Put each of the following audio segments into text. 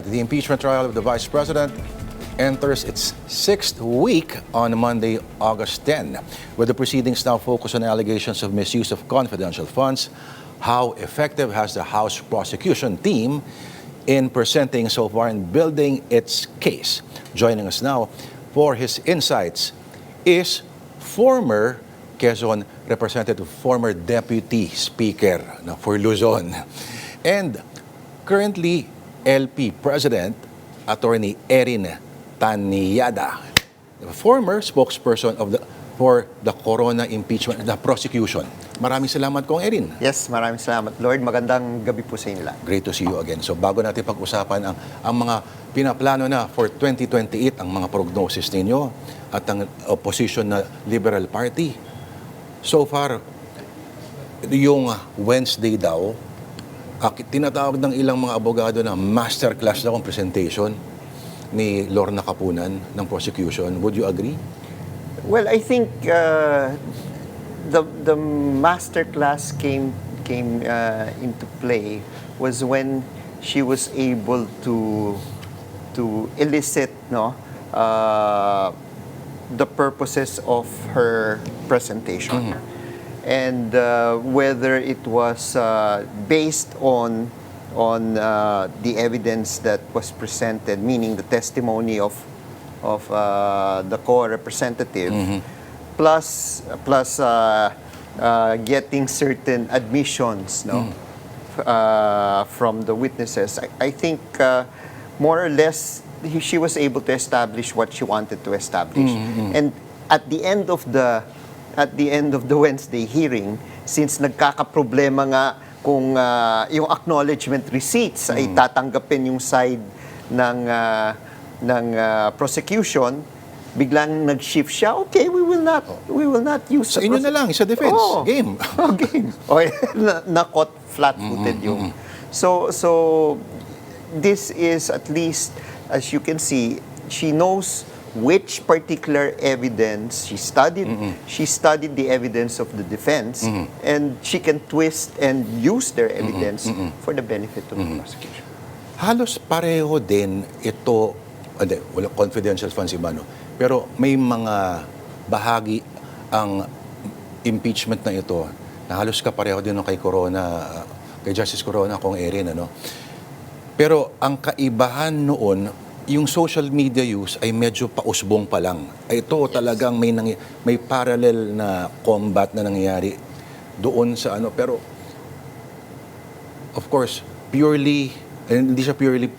The impeachment trial of the Vice President enters its sixth week on Monday, August 10, with the proceedings now focused on allegations of misuse of confidential funds. How effective has the House prosecution team in presenting so far and building its case? Joining us now for his insights is former Quezon Representative, former Deputy Speaker for Luzon, and currently LP President, Attorney Erin Tanyada, former spokesperson for the Corona impeachment, the prosecution. Maraming salamat kong Erin. Yes, maraming salamat, Lord. Magandang gabi po sa inyo lahat. Great to see you again. So bago natin pag-usapan ang mga pinaplano na for 2028, ang mga prognosis ninyo at ang opposition na Liberal Party, so far, yung Wednesday daw, tinatawag ng ilang mga abogado na masterclass daw ang presentation ni Lorna Kapunan ng prosecution. Would you agree? Well, I think the master class came into play was when she was able to elicit the purposes of her presentation. And whether it was based on the evidence that was presented, meaning the testimony of the co-representative, plus getting certain admissions from the witnesses. I think more or less she was able to establish what she wanted to establish. And at the end of the Wednesday hearing, since nagkakaproblema nga kung yung acknowledgement receipts ay tatanggapin yung side ng prosecution, biglang nag-shift siya. Okay, we will not use Sa inyo na lang, sa defense. Game. Game. Okay, na-caught flat-footed yung. So this is, at least as you can see, she knows which particular evidence she studied. She studied the evidence of the defense, and she can twist and use their evidence for the benefit of the prosecution. Halos pareho din ito, wala confidential funds iba, no? Pero may mga bahagi ang impeachment na ito na halos kapareho din kay Corona, kay Justice Corona, kung Erin, ano? Pero ang kaibahan noon, yung social media use ay medyo pausbong pa lang. Ito talagang may parallel na combat na nangyayari doon sa ano. Pero, of course, hindi siya purely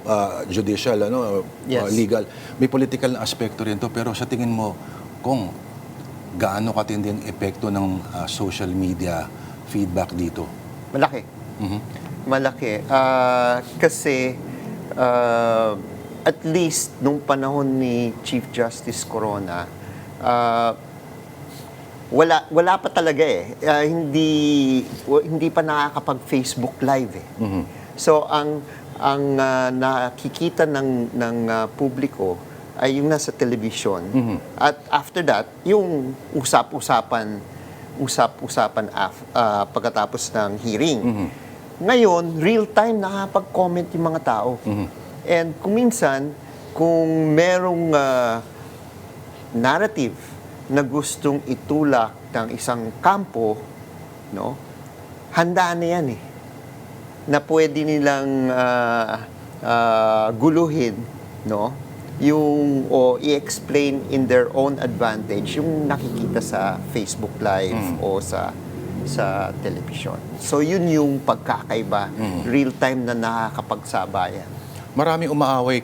judicial, legal. May political na aspekto rin to. Pero sa tingin mo, kung gaano katindi ang epekto ng social media feedback dito? Malaki. Malaki. Kasi at least nung panahon ni Chief Justice Corona, wala pa talaga hindi pa nakakapag-Facebook Live . So ang nakikita ng publiko ay yung nasa television. At after that, yung usapan pagkatapos ng hearing. Ngayon, real time nakakapag-comment yung mga tao. And kung merong narrative na gustong itulak ng isang kampo, handa na yan na pwede nilang guluhin, o i-explain in their own advantage yung nakikita sa Facebook Live o sa television. So yun yung pagkakaiba, real time na nakakapagsabayan. Maraming umaaway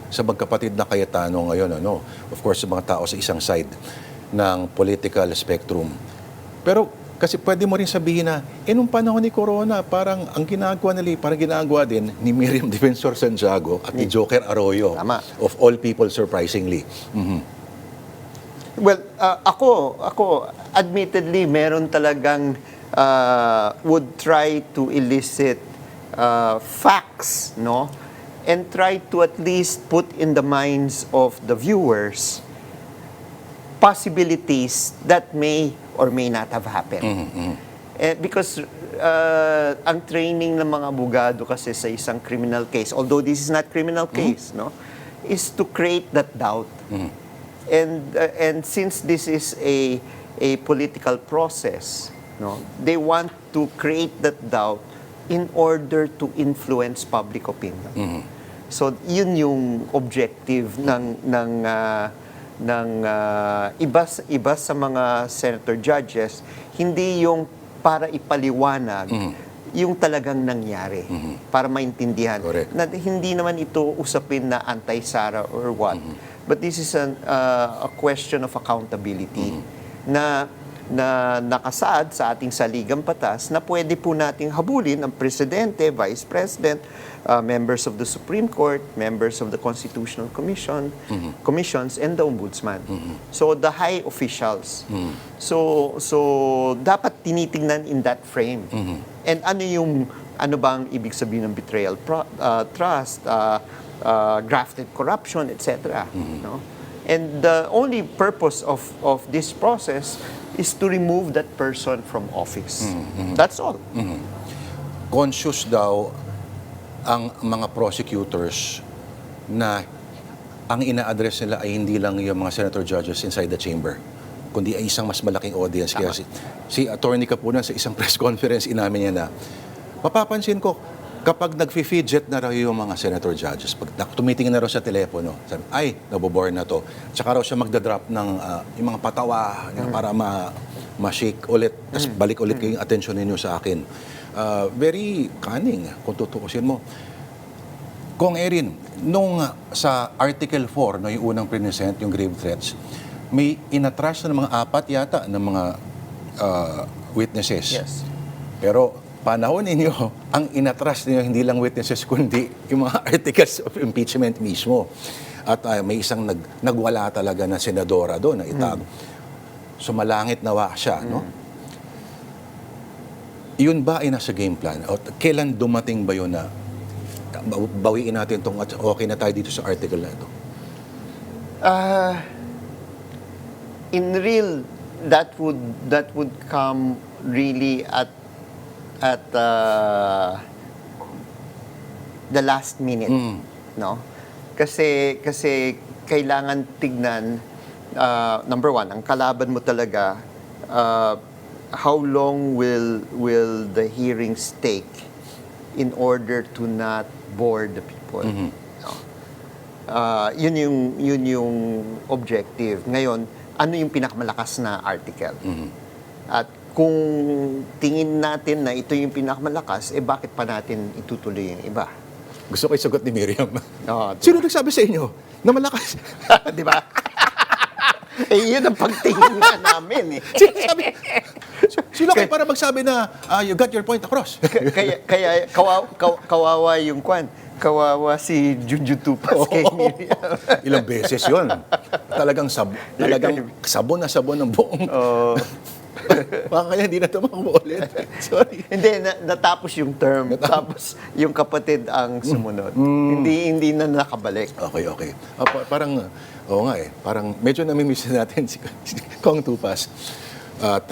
sa magkapatid na Cayetano ngayon, Of course, sa mga tao sa isang side ng political spectrum. Pero kasi pwede mo rin sabihin na, nung panahon ni Corona, parang ang ginagawa din ni Miriam Defensor Santiago at ni Joker Arroyo. Tama. Of all people, surprisingly. Well, ako, admittedly, meron talagang would try to elicit facts, and try to at least put in the minds of the viewers possibilities that may or may not have happened. Because ang training ng mga abogado kasi sa isang criminal case, although this is not criminal case, no, is to create that doubt. And since this is a political process, no, they want to create that doubt in order to influence public opinion. So yun yung objective ng iba sa mga senator judges, hindi yung para ipaliwanag yung talagang nangyari, para maintindihan. Correct. Na hindi naman ito usapin na anti-Sara or what, but this is a question of accountability na nakasaad sa ating saligang batas na pwede po nating habulin ang presidente, vice president, members of the Supreme Court, members of the Constitutional Commissions, and the Ombudsman. So the high officials. So dapat tinitingnan in that frame. And ano bang ibig sabihin ng betrayal, trust, grafted corruption, etc. No? And the only purpose of this process is to remove that person from office. That's all. Conscious daw ang mga prosecutors na ang ina-address nila ay hindi lang yung mga senator judges inside the chamber, kundi ay isang mas malaking audience. Kaya si Attorney Capunan sa isang press conference inamin niya na, mapapansin ko, kapag nag-fidget na raw yung mga senator judges, pag tumitingin na raw sa telepono, sabi, ay, nabobore na to. Tsaka raw siya magdadrop ng yung mga patawa para ma-shake ulit, tapos balik ulit yung attention ninyo sa akin. Very cunning, kung tutuusin mo. Kung Erin, nung sa Article 4, no, yung unang present, yung grave threats, may inatras na ng mga 4 yata ng mga witnesses. Yes. Pero panahon ninyo, ang inatras ninyo hindi lang witnesses, kundi yung mga articles of impeachment mismo. At may isang nagwala talaga na senadora doon na itago. Sumalangit nawa siya, no? Yun ba ay nasa game plan? O kailan dumating ba yun na bawiin natin itong okay na tayo dito sa article na ito? In real, that would come really at the last minute, no? Kasi kailangan tignan, number one, ang kalaban mo talaga, how long will the hearings take in order to not bore the people? No? Yun yung objective. Ngayon, ano yung pinakamalakas na article? At kung tingin natin na ito yung pinakamalakas, bakit pa natin itutuloy yung iba? Gusto ko isagot ni Miriam. Oh, Sino nagsabi sa inyo na malakas? di ba? Yun ang pagtingin nga namin. Sino kayo para magsabi na you got your point across? kaya kawawa yung kwan. Kawawa si Junjun Tupas kay Miriam. Ilang beses yun. Talagang sabon na sabon ng buong. Baka kaya hindi na ito ulit. Sorry. Hindi, natapos yung term. Tapos yung kapatid ang sumunod. Hindi na nakabalik. Okay. Parang, oo nga parang medyo namimiss natin si Kong Tupas. At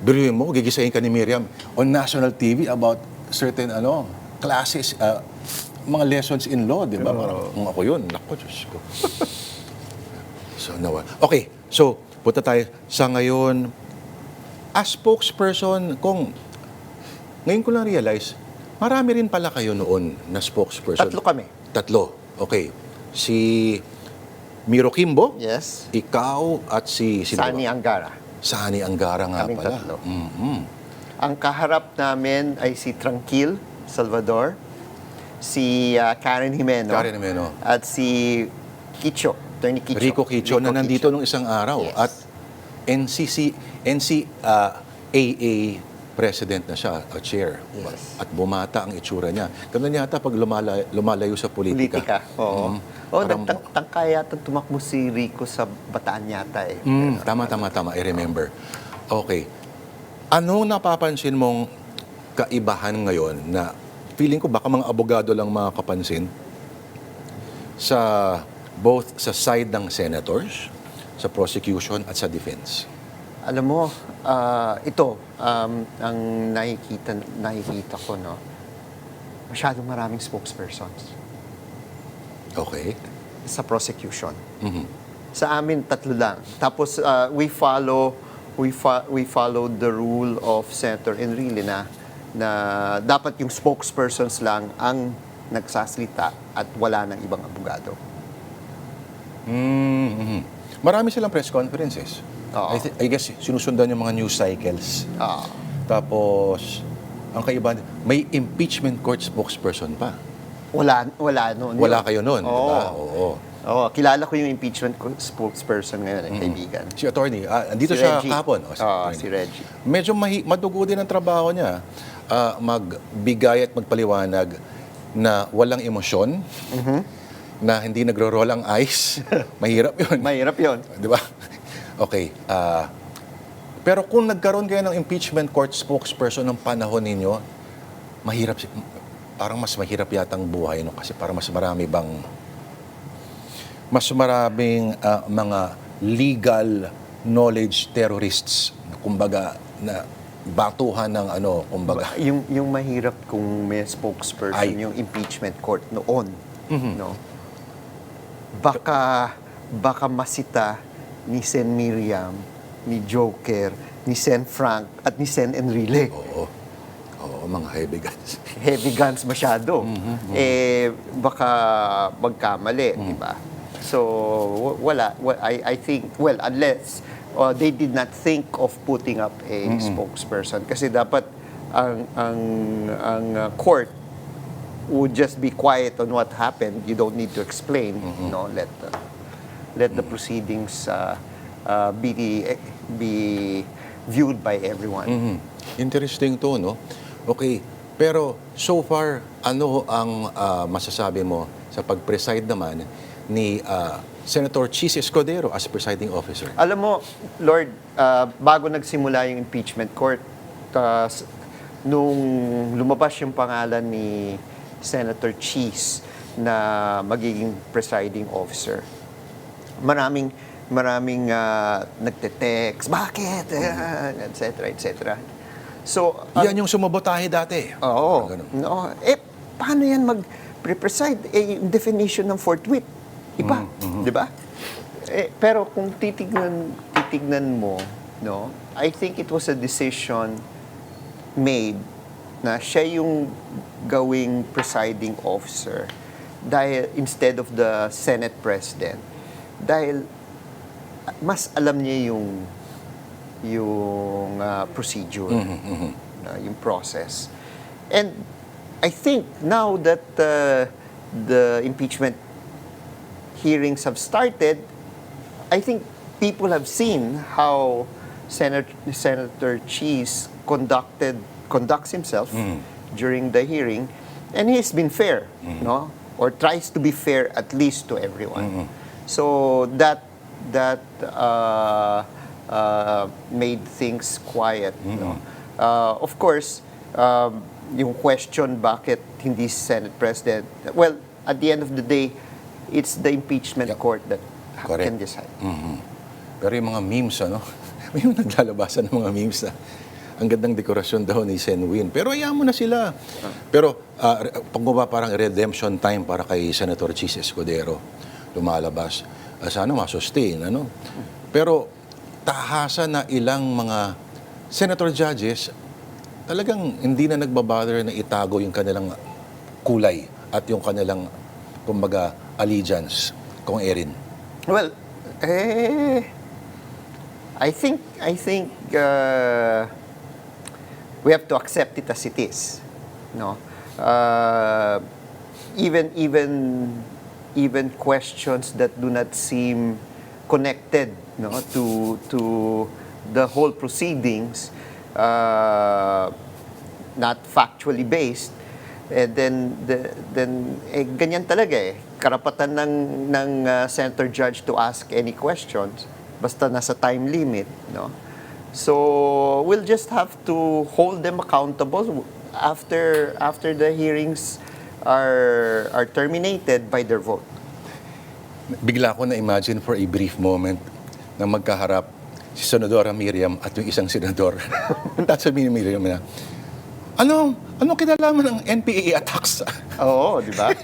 biruin mo, gigisahin ka ni Miriam on national TV about certain classes, mga lessons in law, di ba? Parang kung ako yun, naku, Diyos ko. So, nawa. Okay, so, punta tayo sa ngayon. As spokesperson, ngayon ko lang realize, marami rin pala kayo noon na spokesperson. 3 kami. 3. Okay. Si Miro Kimbo, Yes. ikaw at si Sani Angara. Sani Angara nga Kaming pala. 3. Ang kaharap namin ay si Tranquil Salvador, si Karen Jimeno, at si Kicho, Attorney Kicho. Rico Kicho na nandito nung isang araw. Yes. At NCAA president na siya, chair. Yes. At bumata ang itsura niya. Ganun yata pag lumalayo sa politika. Oo. Tangkay yata tumakbo si Rico sa Bataan yata eh. Tama. I remember. Okay. Anong napapansin mong kaibahan ngayon na feeling ko baka mga abogado lang makapansin sa both sa side ng senators, sa prosecution at sa defense? Alam mo, ito, ang nakikita ko, no, masyadong maraming spokespersons Okay. sa prosecution. Mhm. Sa amin, 3 lang. Tapos, we follow the rule of Senator Enrile na dapat yung spokespersons lang ang nagsasalita at wala ng ibang abogado. Mhm. Marami silang press conferences. Oo. I guess sinusundan yung mga news cycles. Ah, Tapos, ang kaibahan, may impeachment court spokesperson pa. wala noon. Wala kayo noon, di ba? Oo. Oo. Oo, kilala ko yung impeachment spokesperson ngayon, kaibigan. Si attorney, andito Si siya Reggie. kahapon. O, Oo, attorney. si Reggie. Medyo madugo din ang trabaho niya. Magbigay at magpaliwanag na walang emosyon, na hindi nagro-roll ang eyes. Mahirap yun. Mahirap yun. Di ba? Okay. Pero kung nagkaroon kayo ng impeachment court spokesperson ng panahon ninyo, parang mas mahirap yata ang buhay, no? Kasi parang mas maraming mga legal knowledge terrorists, kumbaga, na batuhan ng kumbaga. Yung mahirap kung may spokesperson Ay. yung impeachment court noon, no? Baka masita ni Sen Miriam, ni Joker, ni Sen Frank at ni Sen Enrile. Oo, mga heavy guns. Heavy guns masyado. Baka magkamali, di ba? So, I think, well, unless they did not think of putting up a spokesperson. Kasi dapat ang court would just be quiet on what happened. You don't need to explain. No, let the proceedings be viewed by everyone. Interesting to, no? Okay. Pero so far, ano ang masasabi mo sa pag-preside naman ni Senator Chis Escudero as presiding officer? Alam mo, Lord, bago nagsimula yung impeachment court, nung lumabas yung pangalan ni Senator Chis na magiging presiding officer, maraming nagte-text, bakit? Et cetera, et cetera. So, Yan yung sumabotahe dati. oo. Ganun. No, paano yan mag-preside? Yung definition ng forthwith, iba, di ba? Pero kung titignan mo, no, I think it was a decision made na siya yung gawing presiding officer dahil instead of the Senate President, dahil mas alam niya yung procedure, yung process. And I think now that the impeachment hearings have started, I think people have seen how Senator Chis conducts himself during the hearing, and he's been fair, no, or tries to be fair at least to everyone. So that made things quiet. No? Of course, yung question bakit hindi Senate President, well, at the end of the day, it's the impeachment court that Correct. can decide. Pero yung mga memes, may mga naglalabasan ng mga memes na ang gandang dekorasyon daw ni Sen Win. Pero ayaw mo na sila. Pero pag parang redemption time para kay Senator Chis Escudero lumalabas, sana ma-sustain. Pero tahasa na ilang mga senator judges talagang hindi na nagbabother na itago yung kanilang kulay at yung kanilang, kumbaga, allegiance, kung Erin. Well, I think we have to accept it as it is. No, even questions that do not seem connected, no, to the whole proceedings, not factually based, then ganyan talaga eh. Karapatan ng senator judge to ask any questions basta nasa time limit, no? So we'll just have to hold them accountable after the hearings are terminated by their vote. Bigla ko na imagine for a brief moment na magkaharap si Senadora Miriam at yung isang senador. Tapos sabi ni Miriam na, anong kinalaman ng NPA attacks? Oo, di ba?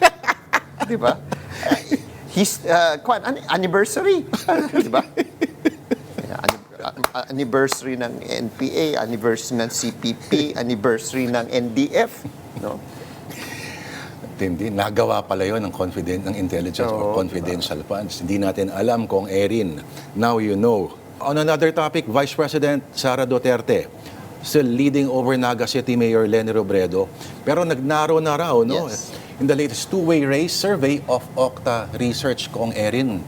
Di ba? His anniversary, di ba? Anniversary ng NPA, anniversary ng CPP, anniversary ng NDF, no? Hindi, nagawa pala yun ng intelligence or confidential funds. Hindi natin alam kung Erin. Now you know. On another topic, Vice President Sara Duterte still leading over Naga City Mayor Leni Robredo. Pero nagnaro na raw, no? Yes. In the latest two-way race survey of Okta Research, kung Erin.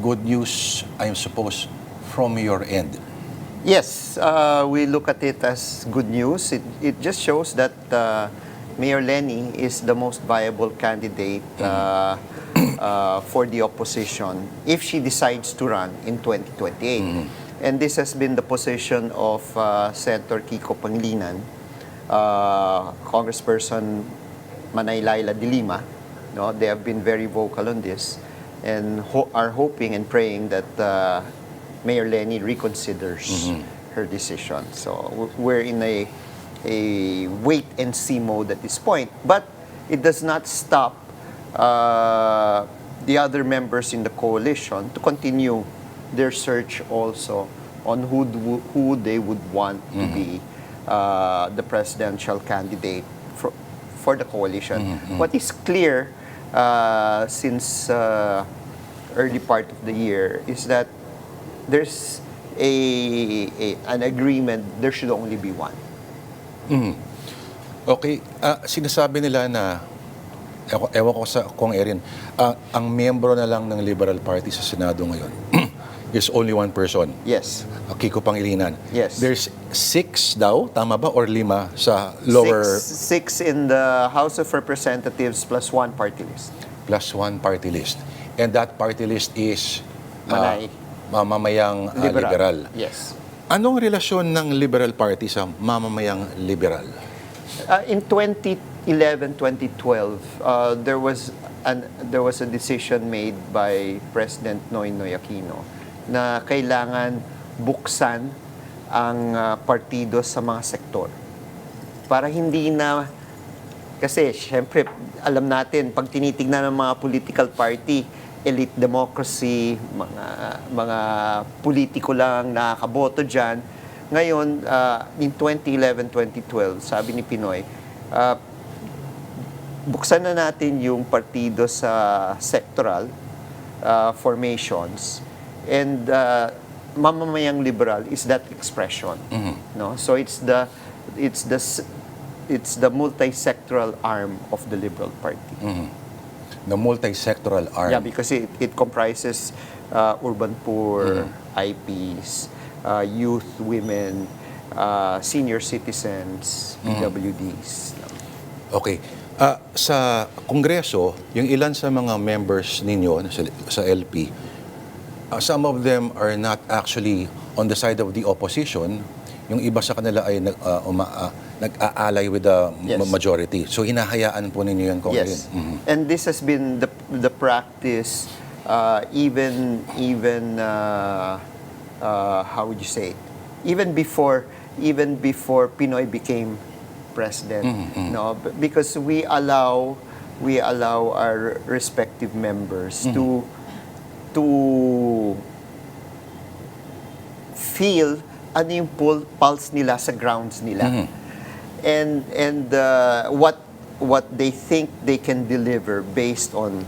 Good news, I suppose, from your end. Yes, we look at it as good news. It just shows that Mayor Leni is the most viable candidate for the opposition if she decides to run in 2028. And this has been the position of Senator Kiko Pangilinan, Congressperson Manay Laila de Lima. No, they have been very vocal on this and are hoping and praying that Mayor Leni reconsiders her decision. So we're in a wait and see mode at this point. But it does not stop the other members in the coalition to continue their search also on who they would want to be the presidential candidate for the coalition. What is clear since early part of the year is that there's an agreement there should only be one. Okay, sinasabi nila na, ewan ko kung Erin, ang miyembro na lang ng Liberal Party sa Senado ngayon is only one person. Yes. Kiko Pangilinan. Yes. There's 6 daw, tama ba? Or 5 sa lower Six in the House of Representatives plus one party list. plus 1 party list. And that party list is Manay. mamamayang liberal. Yes. Anong relasyon ng Liberal Party sa mamamayang liberal? In 2011, 2012, there was a decision made by President Noynoy Aquino na kailangan buksan ang partido sa mga sektor. Para hindi na, kasi syempre alam natin, pag tinitignan ng mga political party, elite democracy, mga politiko lang nakakaboto dyan. Ngayon, in 2011, 2012, sabi ni Pinoy, buksan na natin yung partido sa sectoral formations and mamamayang liberal is that expression. No? So it's the multi-sectoral arm of the Liberal Party. The multi-sectoral arm. Yeah, because it comprises urban poor, IPs, youth, women, senior citizens, PWDs. Okay. Sa Kongreso, yung ilan sa mga members ninyo sa LP, some of them are not actually on the side of the opposition. Yung iba sa kanila ay nag-aalay with the Yes. majority. So hinahayaan po ninyo yan, Kong Yes, Erin. and this has been the practice even how would you say it? Even before Pinoy became president, no, because we allow our respective members to feel ano yung pulse nila sa grounds nila. And what they think they can deliver based on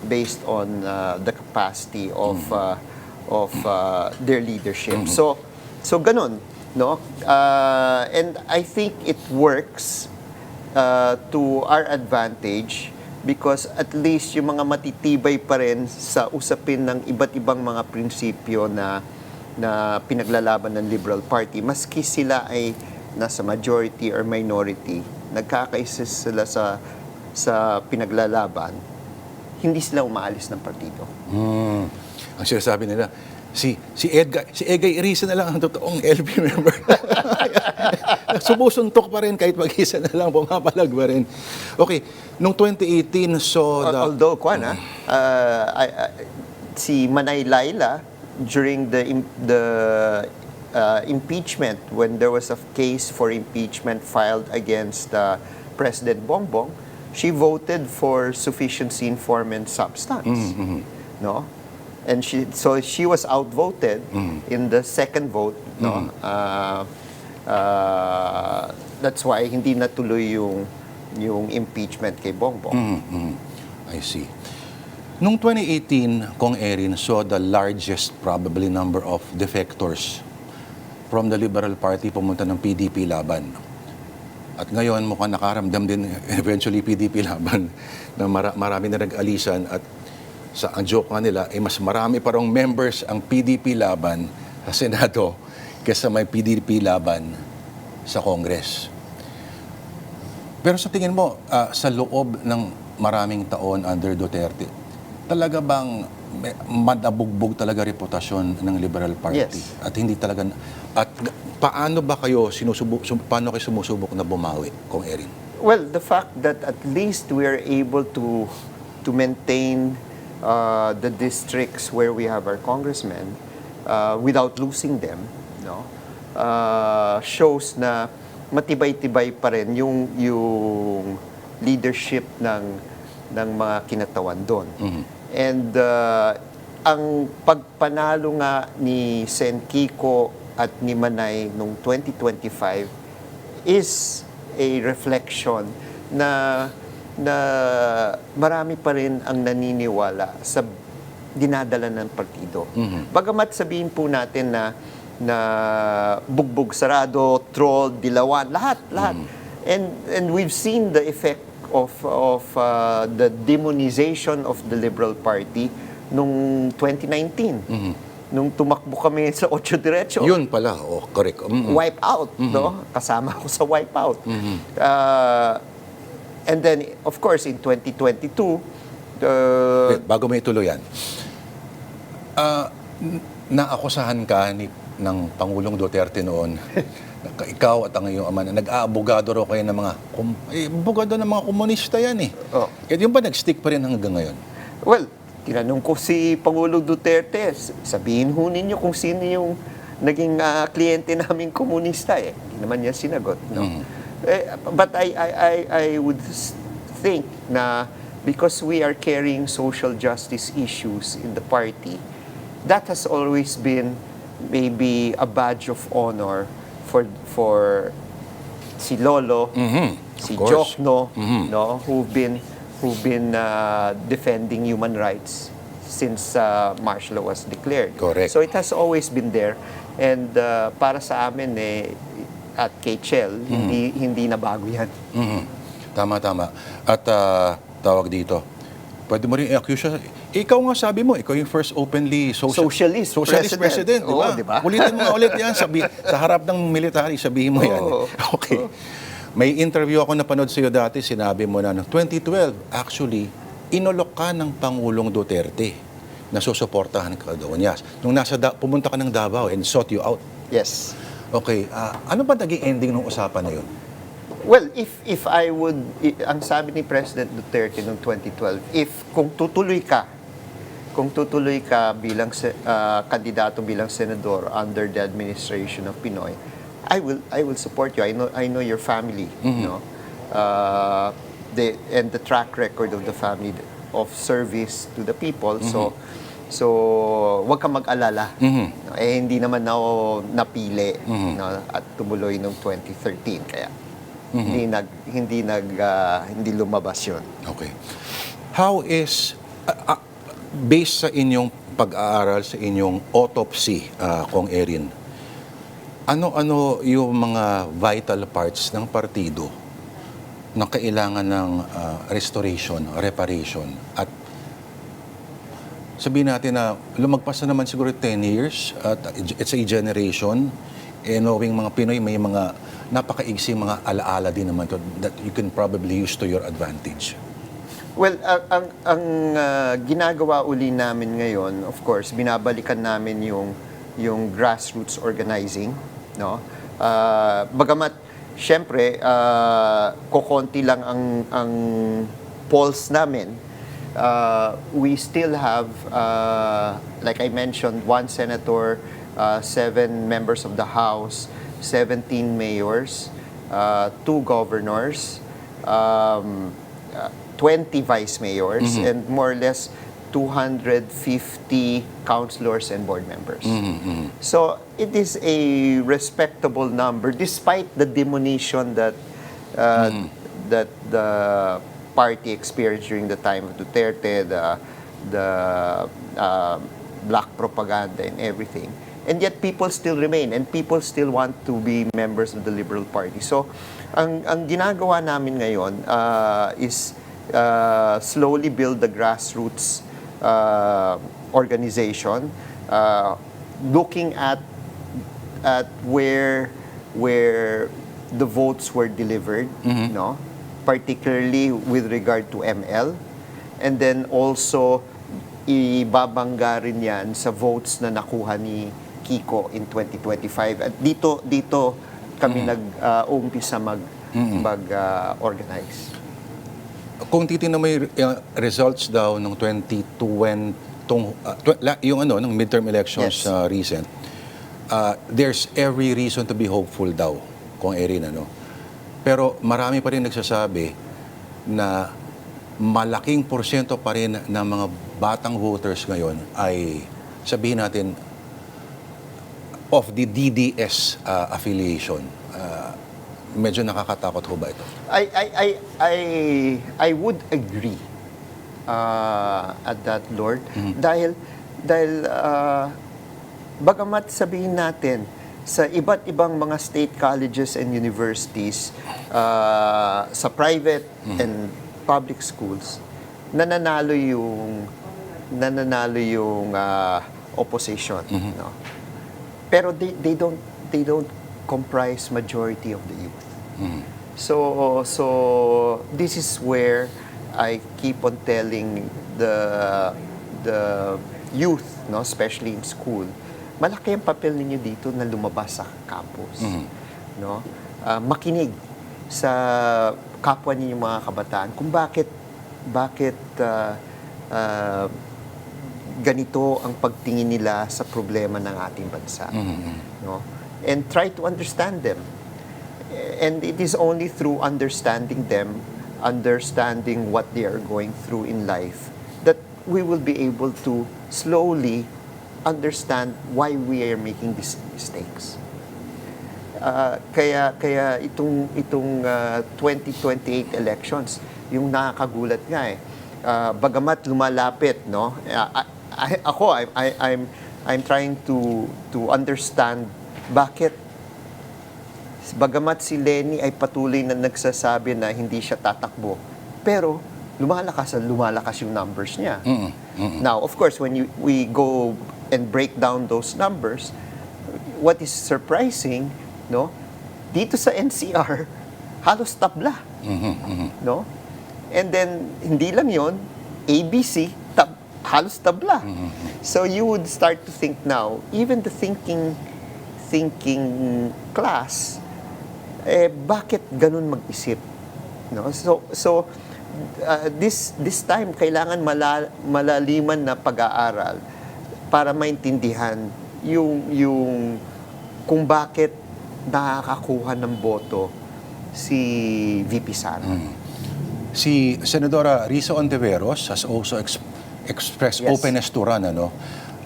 the capacity of their leadership. So ganun, no? And I think it works to our advantage because at least yung mga matitibay pa rin sa usapin ng iba't ibang mga prinsipyo na pinaglalaban ng Liberal Party, maski sila ay nasa majority or minority, nagkakaisa sila sa pinaglalaban, hindi sila umaalis ng partido. Ang sinasabi nila, si Egay Irisa na lang ang totoong LP member. Sumusuntok pa rin kahit mag-isa na lang, pumapalag pa rin. Okay, nung 2018, so Although, si Manay Laila during the impeachment, when there was a case for impeachment filed against President Bongbong, she voted for sufficiency in form and substance. No? And she was outvoted in the second vote. No? That's why hindi natuloy yung impeachment kay Bongbong. I see. Noong 2018, Kong Erin saw the largest probably number of defectors from the Liberal Party pumunta ng PDP laban. At ngayon mukhang nakaramdam din eventually PDP laban na marami na nag-alisan at ang joke nga nila ay mas marami parang members ang PDP laban sa Senado kaysa may PDP laban sa Congress. Pero sa tingin mo, sa loob ng maraming taon under Duterte, talaga bang madabugbog talaga reputasyon ng Liberal Party? Yes. At hindi talaga... At paano ba kayo paano kayo sumusubok na bumawi, Kong Erin? Well, the fact that at least we are able to maintain the districts where we have our congressmen without losing them, no, shows na matibay-tibay pa rin yung leadership ng mga kinatawan doon. And ang pagpanalo nga ni Sen Kiko at ni Manay noong 2025 is a reflection na marami pa rin ang naniniwala sa dinadala ng partido. Bagamat sabihin po natin na bugbog sarado, troll, dilawan, lahat. And we've seen the effect of the demonization of the Liberal Party nung 2019. Nung tumakbo kami sa Ocho Diretso. Yun pala, correct. Wipe out, no? Kasama ko sa wipe out. And then, of course, in 2022, Bago may tuloy yan, naakusahan ka ng Pangulong Duterte noon, ikaw at ang iyong ama, na nag-aabogado raw kayo ng mga, abogado ng mga komunista yan eh. Oh. Kaya yung ba nag-stick pa rin hanggang ngayon? well, tinanong ko si Pangulong Duterte, sabihin ho ninyo kung sino yung naging kliyente naming komunista eh. Hindi naman niya sinagot, no? But I would think na because we are carrying social justice issues in the party, that has always been maybe a badge of honor for si Lolo, si Jokno, no, who've been defending human rights since martial law was declared. Correct. So it has always been there, and para sa amin at kay Chel, hindi na bago yan. Tama. At tawag dito, pwede mo rin i-accuse siya. Ikaw nga sabi mo, ikaw yung first openly Socialist president, Oo, di ba? di ba? Ulitin mo nga ulit yan, sa harap ng military, sabihin mo yan. Oo. Okay. May interview ako napanood sa iyo dati, sinabi mo na, 2012, actually, inolok ka ng Pangulong Duterte na susuportahan ka doon. Yes. Nung pumunta ka ng Davao and sought you out. Yes. Okay. Ano ba naging ending ng usapan na yun? Well, if I would, ang sabi ni President Duterte noong 2012, kung tutuloy ka bilang kandidato bilang senador under the administration of Pinoy, I will support you. I know your family, no? And the track record of the family of service to the people. So wag kang mag-alala. No? Hindi naman ako napili, no? At tumuloy noong 2013 kaya hindi lumabas 'yon. Okay. How is based sa inyong pag-aaral, sa inyong autopsy, Kong Erin, ano yung mga vital parts ng partido na kailangan ng restoration, reparation, at sabihin natin na lumagpas na naman siguro 10 years at it's a generation, knowing mga Pinoy may mga napakaigsing mga alaala din naman to that you can probably use to your advantage. Well, ang ginagawa uli namin ngayon, of course, binabalikan namin yung grassroots organizing, no? Bagamat syempre kokonti lang ang polls namin, we still have, like I mentioned, one senator, 7 members of the House, 17 mayors, 2 governors, 20 vice mayors, and more or less 250 councilors and board members. So it is a respectable number, despite the diminution that that the party experienced during the time of Duterte, the black propaganda and everything. And yet people still remain, and people still want to be members of the Liberal Party. So ang ginagawa namin ngayon is slowly build the grassroots organization, looking at where the votes were delivered, no, particularly with regard to ML, and then also ibabangga rin yan sa votes na nakuha ni Kiko in 2025. At dito kami nag-umpisa mag-organize. Kung titingnan mo yung results daw ng 2020, ng midterm elections Yes. recent, there's every reason to be hopeful daw, kung Erin, ano. Pero marami pa rin nagsasabi na malaking porsyento pa rin ng mga batang voters ngayon ay, sabihin natin, of the DDS affiliation. Medyo nakakatakot ho ba ito? I would agree at that, Lord. Dahil bagamat sabihin natin sa iba't ibang mga state colleges and universities, sa private and public schools, nananalo yung opposition, no? Pero they don't comprise majority of the youth. So this is where I keep on telling the youth, no, especially in school, malaki ang papel ninyo dito na lumabas sa campus, no? Makinig sa kapwa ninyo mga kabataan kung bakit ganito ang pagtingin nila sa problema ng ating bansa, no? And try to understand them. And it is only through understanding them, understanding what they are going through in life, that we will be able to slowly understand why we are making these mistakes. Kaya itong 2028 elections, yung nakakagulat nga bagamat lumalapit, no? I'm trying to understand bakit bagamat si Lenny ay patuloy na nagsasabi na hindi siya tatakbo, pero lumalakas yung numbers niya. Now, of course, when we go and break down those numbers, what is surprising, no? Dito sa NCR, halos tabla, no? And then hindi lang 'yon, ABC halos tabla. So you would start to think now, even the thinking class, bakit ganun mag-isip, no? So this time kailangan malaliman na pag-aaral para maintindihan yung kung bakit nakakakuha ng boto si VP Sara. Si Senadora Risa Ontiveros has also expressed Yes. openness to run, ano?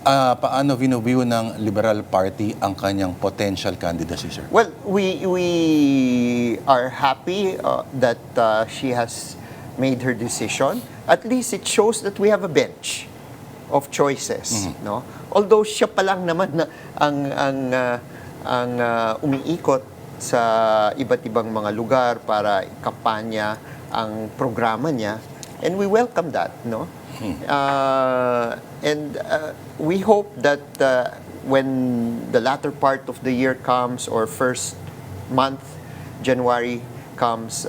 Paano view ng Liberal Party ang kanyang potential candidacy, sir? Well, we are happy that she has made her decision. At least it shows that we have a bench of choices, no? Although siya pa lang naman na ang umiikot sa iba't ibang mga lugar para kampanya ang programa niya, and we welcome that, no? And we hope that when the latter part of the year comes, or first month, January comes,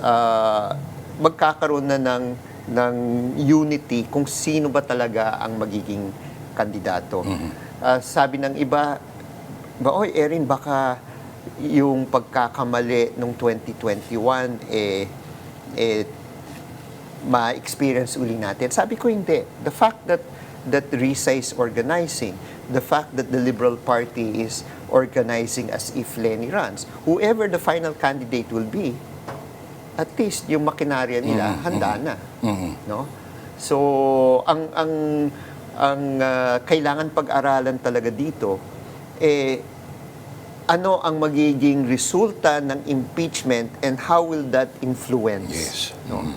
magkakaroon na ng unity kung sino ba talaga ang magiging kandidato. Sabi ng iba, oy, Erin, baka yung pagkakamali nung 2021 ma-experience uli natin. Sabi ko hindi. The fact that RISA is organizing, the fact that the Liberal Party is organizing as if Lenny runs, whoever the final candidate will be, at least yung makinarya nila handa na, no? So ang kailangan pag-aralan talaga dito ano ang magiging resulta ng impeachment and how will that influence, Yes. no?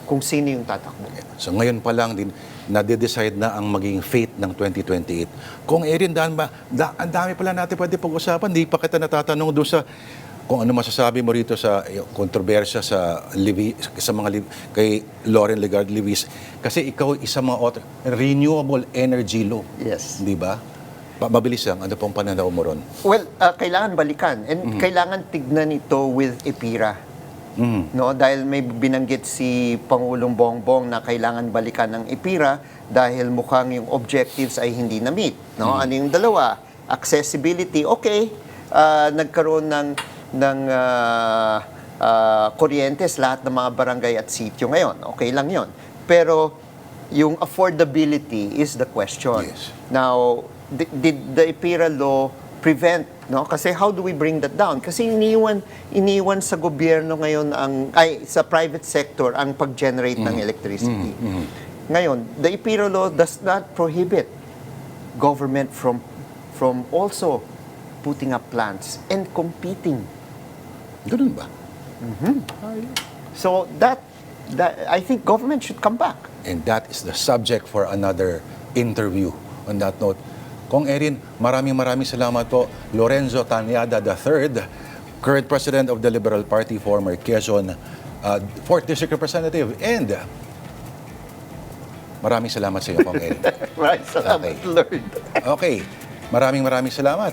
Kung sino yung tatakbo. So ngayon pa lang din, nade-decide na ang magiging fate ng 2028. Kung Erin, ang dami pala natin pwede pag-usapan. Di pa kita natatanong doon sa kung ano masasabi mo rito sa kontrobersya sa kay Lauren Legard Levis. Kasi ikaw isa mga author, renewable energy law. Yes. Di ba? Mabilis lang, ano pong pananaw mo ron? Well, kailangan balikan and kailangan tignan ito with EPIRA. No, dahil may binanggit si Pangulong Bongbong na kailangan balikan ng EPIRA dahil mukhang yung objectives ay hindi na-meet, no? Ano yung dalawa? Accessibility, okay. Nagkaroon ng kuryentes lahat ng mga barangay at sitio ngayon. Okay lang 'yon. Pero yung affordability is the question. Yes. Now, did the EPIRA law prevent, no? Kasi how do we bring that down? Kasi iniwan sa gobyerno ngayon sa private sector ang pag-generate ng electricity. Ngayon, the EPIRA law does not prohibit government from also putting up plants and competing. Ganun ba? So that I think government should come back. And that is the subject for another interview. On that note, Kong Erin, maraming salamat po. Lorenzo Tanyada III, current president of the Liberal Party, former Quezon 4th District Representative. And maraming salamat sa iyo, Kong Erin. Right, salamat, Okay. Lord. Okay, maraming salamat.